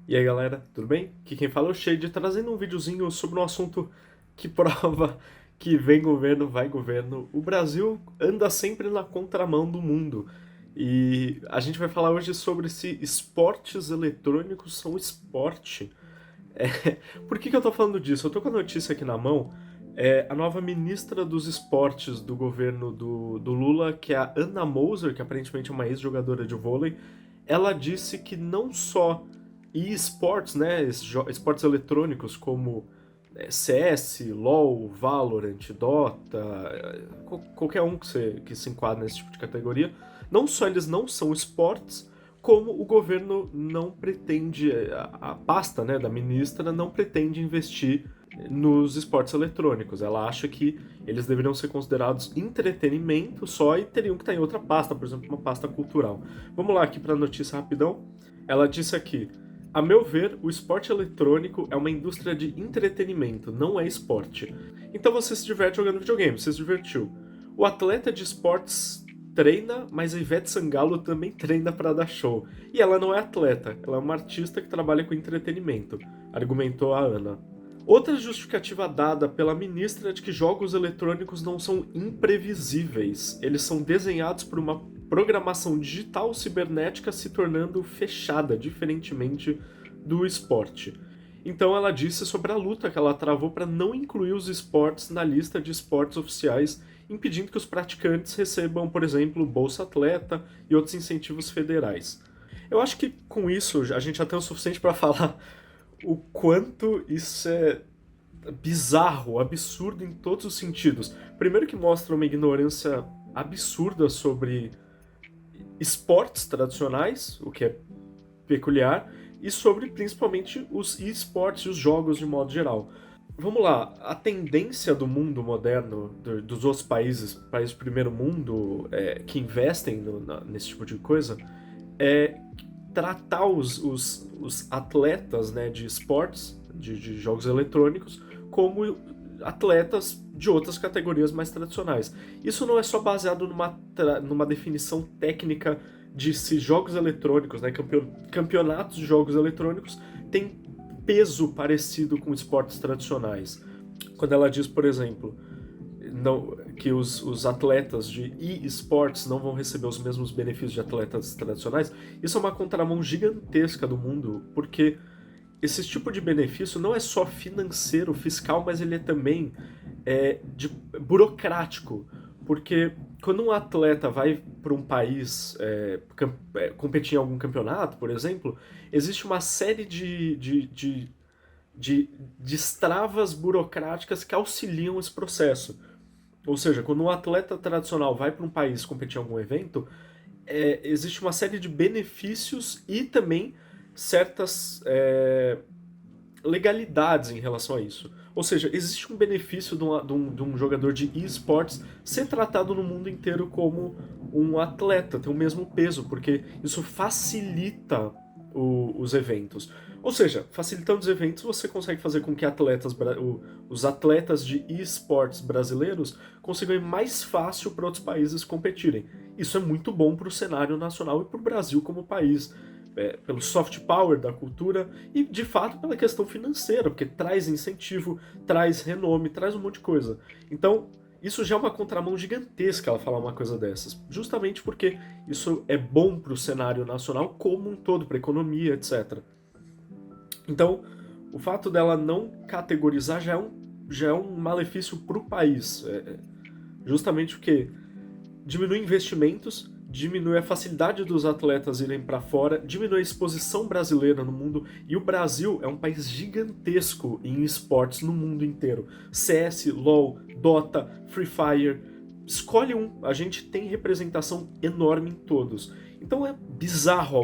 E aí galera, tudo bem? Aqui quem fala é o Shade, trazendo um videozinho sobre um assunto que prova que vem governo, vai governo. O Brasil anda sempre na contramão do mundo. E a gente vai falar hoje sobre se esportes eletrônicos são esporte. É, por que eu tô falando disso? Eu tô com a notícia aqui na mão. A nova ministra dos esportes do governo do Lula, que é a Anna Moser, que aparentemente é uma ex-jogadora de vôlei, ela disse que não só esportes, né, esportes eletrônicos como CS, LoL, Valorant, Dota, qualquer um que se enquadra nesse tipo de categoria, não só eles não são esportes, como o governo não pretende, a pasta, né, da ministra não pretende investir nos esportes eletrônicos. Ela acha que eles deveriam ser considerados entretenimento só e teriam que estar em outra pasta, por exemplo, uma pasta cultural. Vamos lá aqui para a notícia rapidão. Ela disse aqui: a meu ver, o esporte eletrônico é uma indústria de entretenimento, não é esporte. Então você se diverte jogando videogame, você se divertiu. O atleta de esportes treina, mas a Ivete Sangalo também treina para dar show. E ela não é atleta, ela é uma artista que trabalha com entretenimento, argumentou a Ana. Outra justificativa dada pela ministra é de que jogos eletrônicos não são imprevisíveis. Eles são desenhados por uma programação digital cibernética se tornando fechada, diferentemente do esporte. Então ela disse sobre a luta que ela travou para não incluir os esportes na lista de esportes oficiais, impedindo que os praticantes recebam, por exemplo, Bolsa Atleta e outros incentivos federais. Eu acho que com isso a gente já tem o suficiente para falar o quanto isso é bizarro, absurdo em todos os sentidos. Primeiro que mostra uma ignorância absurda sobre esportes tradicionais, o que é peculiar, e sobre principalmente os esportes e os jogos de modo geral. Vamos lá, a tendência do mundo moderno, dos outros países do primeiro mundo, que investem nesse tipo de coisa, é tratar os atletas, né, de esportes, de jogos eletrônicos, como atletas de outras categorias mais tradicionais. Isso não é só baseado numa definição técnica de se jogos eletrônicos, né, campeonatos de jogos eletrônicos têm peso parecido com esportes tradicionais. Quando ela diz, por exemplo, não, que os atletas de e-sports não vão receber os mesmos benefícios de atletas tradicionais, isso é uma contramão gigantesca do mundo, porque esse tipo de benefício não é só financeiro, fiscal, mas ele é também burocrático. Porque quando um atleta vai para um país competir em algum campeonato, por exemplo, existe uma série de destravas burocráticas que auxiliam esse processo. Ou seja, quando um atleta tradicional vai para um país competir em algum evento, existe uma série de benefícios e também certas legalidades em relação a isso. Ou seja, existe um benefício de um jogador de esportes ser tratado no mundo inteiro como um atleta, ter o mesmo peso, porque isso facilita os eventos. Ou seja, facilitando os eventos, você consegue fazer com que os atletas de esportes brasileiros consigam ir mais fácil para outros países competirem. Isso é muito bom para o cenário nacional e para o Brasil como país. Pelo soft power da cultura e, de fato, pela questão financeira, porque traz incentivo, traz renome, traz um monte de coisa. Então, isso já é uma contramão gigantesca ela falar uma coisa dessas, justamente porque isso é bom para o cenário nacional como um todo, para a economia, etc. Então, o fato dela não categorizar já é um malefício para o país, justamente porque diminui investimentos, diminui a facilidade dos atletas irem para fora, diminui a exposição brasileira no mundo, e o Brasil é um país gigantesco em esportes no mundo inteiro. CS, LoL, Dota, Free Fire, escolhe um, a gente tem representação enorme em todos. Então é bizarro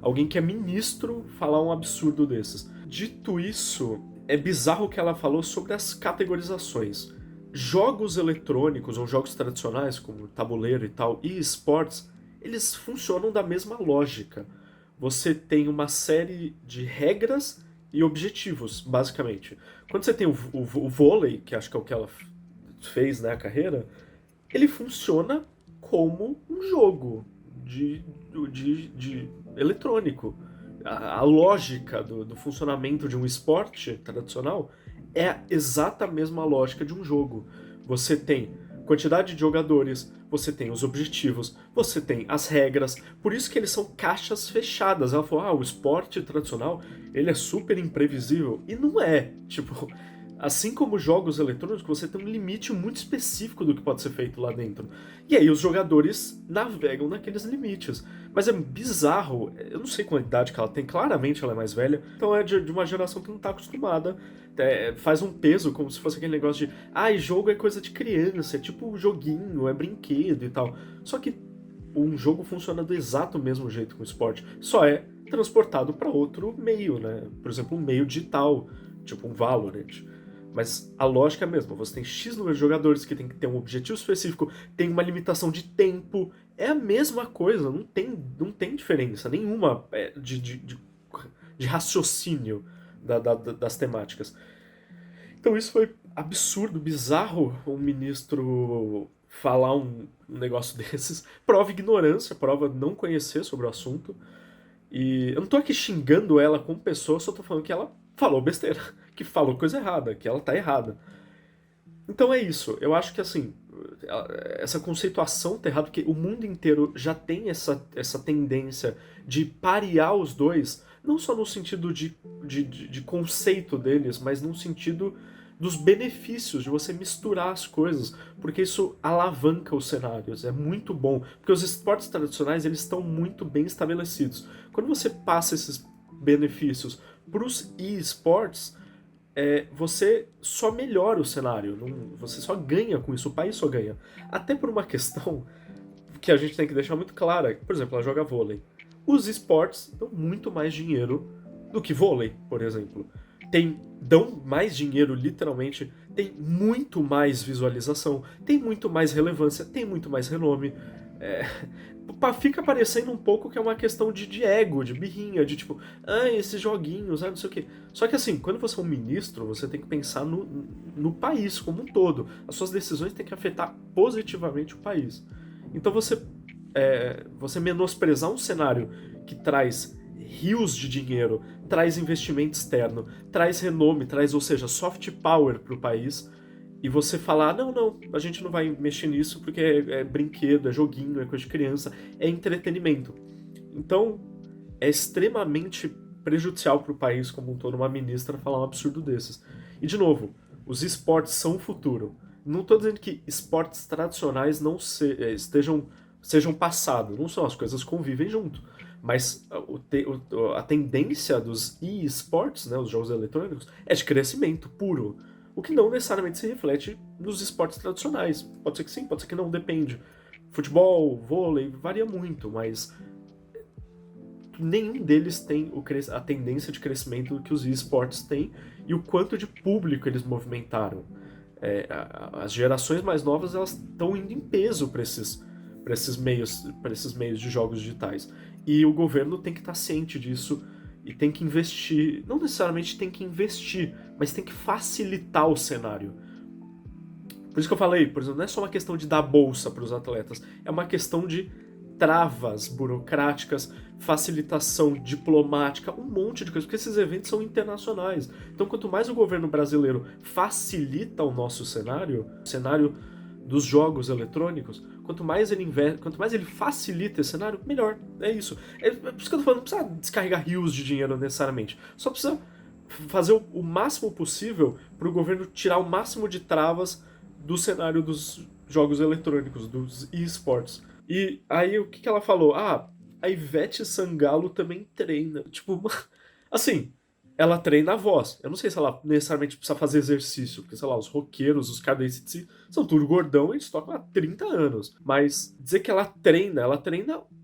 alguém que é ministro falar um absurdo desses. Dito isso, é bizarro o que ela falou sobre as categorizações. Jogos eletrônicos ou jogos tradicionais, como tabuleiro e tal, e esportes, eles funcionam da mesma lógica. Você tem uma série de regras e objetivos, basicamente. Quando você tem o vôlei, que acho que é o que ela fez na carreira, ele funciona como um jogo de eletrônico. a lógica do funcionamento de um esporte tradicional é exata a mesma lógica de um jogo. Você tem quantidade de jogadores, você tem os objetivos, você tem as regras, por isso que eles são caixas fechadas. Ela falou, o esporte tradicional, ele é super imprevisível. E não é. Tipo, assim como jogos eletrônicos, você tem um limite muito específico do que pode ser feito lá dentro. E aí os jogadores navegam naqueles limites. Mas é bizarro, eu não sei qual idade que ela tem, claramente ela é mais velha, então é de uma geração que não tá acostumada. Faz um peso como se fosse aquele negócio de jogo é coisa de criança, é tipo joguinho, é brinquedo e tal. Só que um jogo funciona do exato mesmo jeito com o esporte, só é transportado para outro meio, né? Por exemplo, um meio digital, tipo um Valorant. Mas a lógica é a mesma, você tem X número de jogadores que tem que ter um objetivo específico, tem uma limitação de tempo, é a mesma coisa, não tem diferença nenhuma de raciocínio das temáticas. Então isso foi absurdo, bizarro um ministro falar um negócio desses. Prova ignorância, prova não conhecer sobre o assunto. E eu não tô aqui xingando ela como pessoa, só tô falando que ela falou besteira, que falou coisa errada, que ela tá errada. Então é isso, eu acho que assim, essa conceituação tá errada, porque o mundo inteiro já tem essa tendência de parear os dois, não só no sentido de conceito deles, mas no sentido dos benefícios de você misturar as coisas, porque isso alavanca os cenários, é muito bom, porque os esportes tradicionais eles estão muito bem estabelecidos. Quando você passa esses benefícios para os e-sports, você só melhora o cenário, você só ganha com isso, o país só ganha. Até por uma questão que a gente tem que deixar muito clara, por exemplo, ela joga vôlei. Os esportes dão muito mais dinheiro do que vôlei, por exemplo. Dão mais dinheiro, literalmente, tem muito mais visualização, tem muito mais relevância, tem muito mais renome. É, fica parecendo um pouco que é uma questão de ego, de birrinha, de tipo, esses joguinhos, não sei o quê. Só que assim, quando você é um ministro, você tem que pensar no país como um todo. As suas decisões têm que afetar positivamente o país. Então você menosprezar um cenário que traz rios de dinheiro, traz investimento externo, traz renome, ou seja, soft power para o país, e você falar, não, a gente não vai mexer nisso porque é brinquedo, é joguinho, é coisa de criança, é entretenimento. Então, é extremamente prejudicial para o país como um todo uma ministra falar um absurdo desses. E, de novo, os esportes são o futuro. Não estou dizendo que esportes tradicionais não sejam passado, não são, as coisas convivem junto. Mas a tendência dos e-sports, né, os jogos eletrônicos, é de crescimento puro. O que não necessariamente se reflete nos esportes tradicionais. Pode ser que sim, pode ser que não, depende. Futebol, vôlei, varia muito, mas nenhum deles tem a tendência de crescimento que os esportes têm e o quanto de público eles movimentaram. As gerações mais novas elas estão indo em peso para esses meios de jogos digitais. E o governo tem que estar ciente disso e tem que investir. Não necessariamente tem que investir, mas tem que facilitar o cenário. Por isso que eu falei, por exemplo, não é só uma questão de dar bolsa para os atletas, é uma questão de travas burocráticas, facilitação diplomática, um monte de coisas, porque esses eventos são internacionais. Então, quanto mais o governo brasileiro facilita o nosso cenário, o cenário dos jogos eletrônicos, quanto mais ele facilita esse cenário, melhor. É isso. É por isso que eu tô falando, não precisa descarregar rios de dinheiro necessariamente. Só precisa fazer o máximo possível para o governo tirar o máximo de travas do cenário dos jogos eletrônicos, dos esports. E aí, o que ela falou? A Ivete Sangalo também treina. Tipo, assim, ela treina a voz. Eu não sei se ela necessariamente precisa fazer exercício, porque, sei lá, os roqueiros, os caras são tudo gordão e eles tocam há 30 anos. Mas dizer que ela treina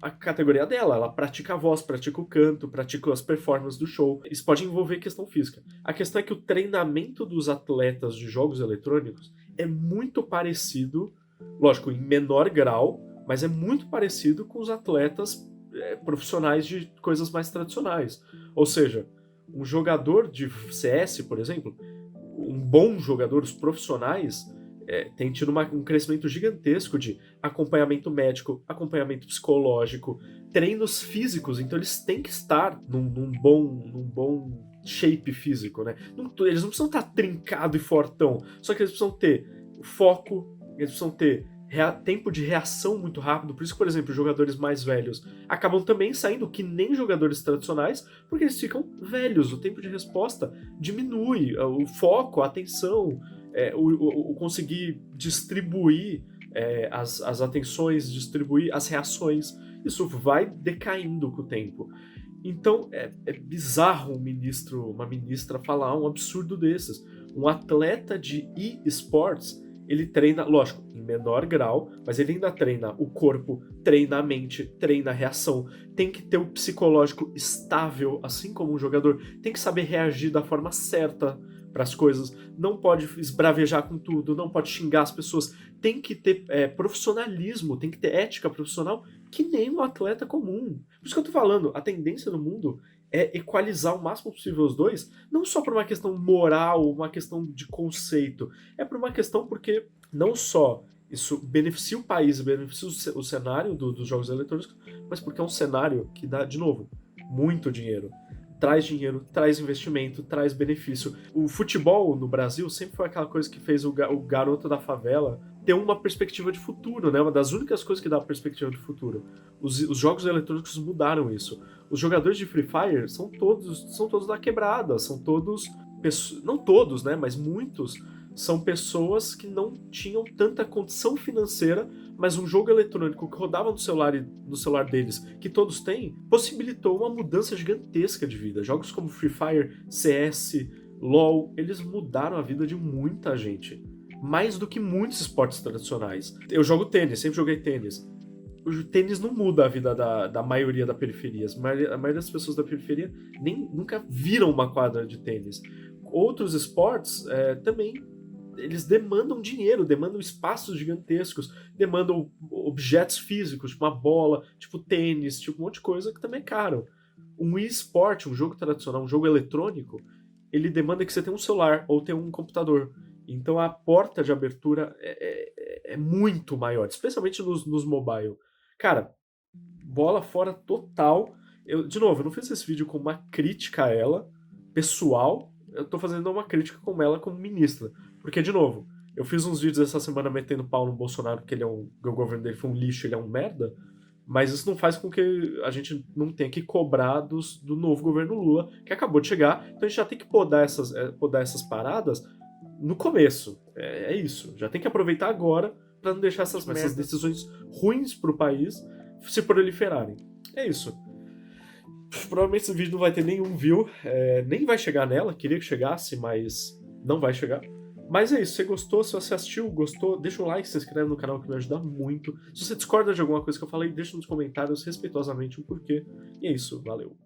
a categoria dela. Ela pratica a voz, pratica o canto, pratica as performances do show. Isso pode envolver questão física. A questão é que o treinamento dos atletas de jogos eletrônicos é muito parecido, lógico, em menor grau, mas é muito parecido com os atletas profissionais de coisas mais tradicionais. Ou seja, um jogador de CS, por exemplo, um bom jogador, os profissionais, tem tido um crescimento gigantesco de acompanhamento médico, acompanhamento psicológico, treinos físicos, então eles têm que estar num bom shape físico, né? Eles não precisam estar trincado e fortão, só que eles precisam ter foco, eles precisam ter tempo de reação muito rápido. Por isso que, por exemplo, jogadores mais velhos acabam também saindo que nem jogadores tradicionais, porque eles ficam velhos, o tempo de resposta diminui, o foco, a atenção, o conseguir distribuir as atenções, distribuir as reações, isso vai decaindo com o tempo. Então é bizarro uma ministra falar um absurdo desses. Um atleta de e-sports, ele treina, lógico, em menor grau, mas ele ainda treina o corpo, treina a mente, treina a reação. Tem que ter o psicológico estável, assim como um jogador. Tem que saber reagir da forma certa para as coisas. Não pode esbravejar com tudo, não pode xingar as pessoas. Tem que ter profissionalismo, tem que ter ética profissional, que nem um atleta comum. Por isso que eu tô falando, a tendência no mundo é equalizar o máximo possível os dois, não só por uma questão moral, uma questão de conceito, é por uma questão porque não só isso beneficia o país, beneficia o cenário dos jogos eletrônicos, mas porque é um cenário que dá, de novo, muito dinheiro, traz investimento, traz benefício. O futebol no Brasil sempre foi aquela coisa que fez o garoto da favela ter uma perspectiva de futuro, né? Uma das únicas coisas que dá perspectiva de futuro. Os jogos eletrônicos mudaram isso. Os jogadores de Free Fire são todos da quebrada, são todos não todos, né? Mas muitos são pessoas que não tinham tanta condição financeira, mas um jogo eletrônico que rodava no celular deles, que todos têm, possibilitou uma mudança gigantesca de vida. Jogos como Free Fire, CS, LoL, eles mudaram a vida de muita gente. Mais do que muitos esportes tradicionais. Eu jogo tênis, sempre joguei tênis. O tênis não muda a vida da maioria da periferia. A maioria das pessoas da periferia nunca viram uma quadra de tênis. Outros esportes também eles demandam dinheiro, demandam espaços gigantescos, demandam objetos físicos, tipo uma bola, tipo tênis, tipo um monte de coisa que também é caro. Um e-sport, um jogo tradicional, um jogo eletrônico, ele demanda que você tenha um celular ou tenha um computador. Então a porta de abertura é muito maior, especialmente nos mobile. Cara, bola fora total. De novo, eu não fiz esse vídeo com uma crítica a ela, pessoal, eu tô fazendo uma crítica com ela como ministra. Porque, de novo, eu fiz uns vídeos essa semana metendo pau no Bolsonaro, que o governo dele foi um lixo, ele é um merda, mas isso não faz com que a gente não tenha que cobrar do novo governo Lula, que acabou de chegar, então a gente já tem que podar essas paradas no começo. É isso, já tem que aproveitar agora para não deixar essas decisões ruins pro país se proliferarem. É isso. Provavelmente esse vídeo não vai ter nenhum view, nem vai chegar nela, queria que chegasse, mas não vai chegar. Mas é isso, se você gostou, se você assistiu, gostou, deixa um like, se inscreve no canal que me ajuda muito. Se você discorda de alguma coisa que eu falei, deixa nos comentários respeitosamente o porquê. E é isso, valeu.